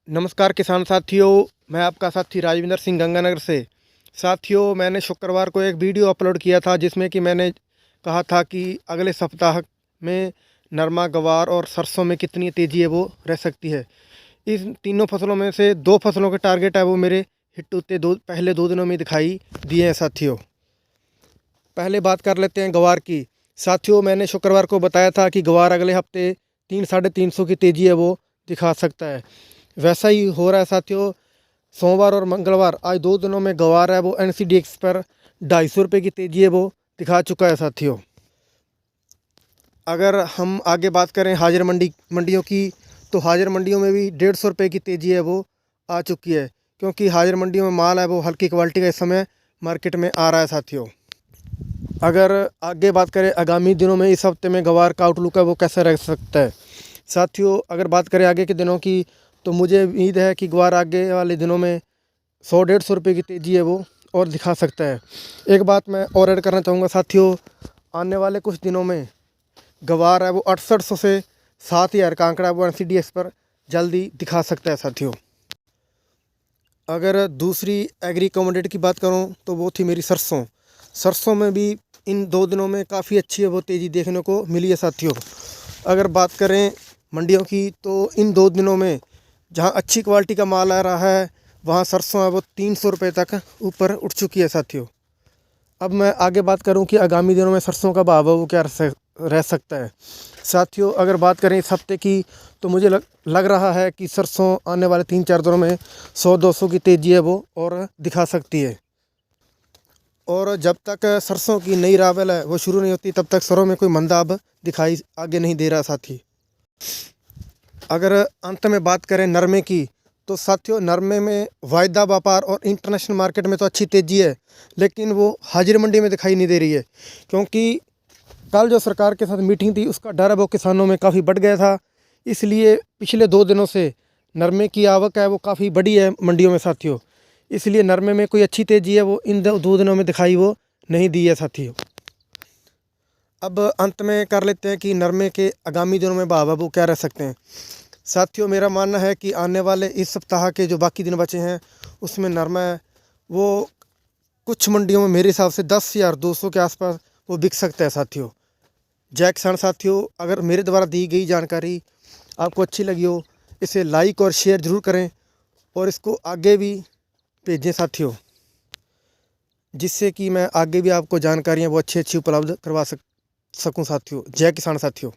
नमस्कार किसान साथियों, मैं आपका साथी राजविंदर सिंह गंगानगर से। साथियों, मैंने शुक्रवार को एक वीडियो अपलोड किया था जिसमें कि मैंने कहा था कि अगले सप्ताह में नरमा, गवार और सरसों में कितनी तेज़ी है वो रह सकती है। इन तीनों फसलों में से दो फसलों के टारगेट है वो मेरे हिट होते पहले दो दिनों में दिखाई दिए हैं साथियों। पहले बात कर लेते हैं गवार की। साथियों, मैंने शुक्रवार को बताया था कि गवार अगले हफ्ते 300-350 की तेज़ी है वो दिखा सकता है। वैसा ही हो रहा है साथियों। सोमवार और मंगलवार आज दो दिनों में गवार है वो NCDX पर 250 रुपये की तेज़ी है वो दिखा चुका है साथियों। अगर हम आगे बात करें हाजिर मंडियों की, तो हाजिर मंडियों में भी 150 रुपये की तेज़ी है वो आ चुकी है, क्योंकि हाजिर मंडियों में माल है वो हल्की क्वालिटी का इस समय मार्केट में आ रहा है साथियों। अगर आगे बात करें आगामी दिनों में, इस हफ्ते में गवार का आउटलुक है वो कैसा रह सकता है साथियों। अगर बात करें आगे के दिनों की, तो मुझे उम्मीद है कि गवार आगे वाले दिनों में 100-150 रुपये की तेज़ी है वो और दिखा सकता है। एक बात मैं और ऐड करना चाहूँगा साथियों, आने वाले कुछ दिनों में गवार है वो 6800 से 7000 का आंकड़ा वो NCDX पर जल्दी दिखा सकता है साथियों। अगर दूसरी एग्री कमोडिटी की बात करूं तो वो थी मेरी सरसों। सरसों में भी इन दो दिनों में काफ़ी अच्छी है वो तेज़ी देखने को मिली है साथियों। अगर बात करें मंडियों की, तो इन दो दिनों में जहां अच्छी क्वालिटी का माल आ रहा है वहां सरसों है वो 300 रुपये तक ऊपर उठ चुकी है साथियों। अब मैं आगे बात करूं कि आगामी दिनों में सरसों का भाव है वो क्या रह सकता है साथियों। अगर बात करें इस हफ्ते की, तो मुझे लग रहा है कि सरसों आने वाले 3-4 दिनों में 100-200 की तेज़ी है वो और दिखा सकती है। और जब तक सरसों की नई रावल है वो शुरू नहीं होती, तब तक सरों में कोई मंदा अब दिखाई आगे नहीं दे रहा साथी। अगर अंत में बात करें नरमे की, तो साथियों नरमे में वायदा व्यापार और इंटरनेशनल मार्केट में तो अच्छी तेज़ी है, लेकिन वो हाजिर मंडी में दिखाई नहीं दे रही है, क्योंकि कल जो सरकार के साथ मीटिंग थी उसका डर है वो किसानों में काफ़ी बढ़ गया था। इसलिए पिछले 2 दिनों से नरमे की आवक है वो काफ़ी बड़ी है मंडियों में साथियों। इसलिए नरमे में कोई अच्छी तेज़ी है वो इन 2 दिनों में दिखाई वो नहीं दी है साथियों। अब अंत में कर लेते हैं कि नरमे के आगामी दिनों में भाव है वो क्या रह सकते हैं साथियों। मेरा मानना है कि आने वाले इस सप्ताह के जो बाकी दिन बचे हैं उसमें नरमा है वो कुछ मंडियों में मेरे हिसाब से 10,200 के आसपास वो बिक सकता है साथियों। जय किसान साथियों, अगर मेरे द्वारा दी गई जानकारी आपको अच्छी लगी हो, इसे लाइक और शेयर ज़रूर करें और इसको आगे भी भेजें साथियों, जिससे कि मैं आगे भी आपको जानकारियाँ वो अच्छी अच्छी उपलब्ध करवा सकूँ साथियों। जय किसान साथियों।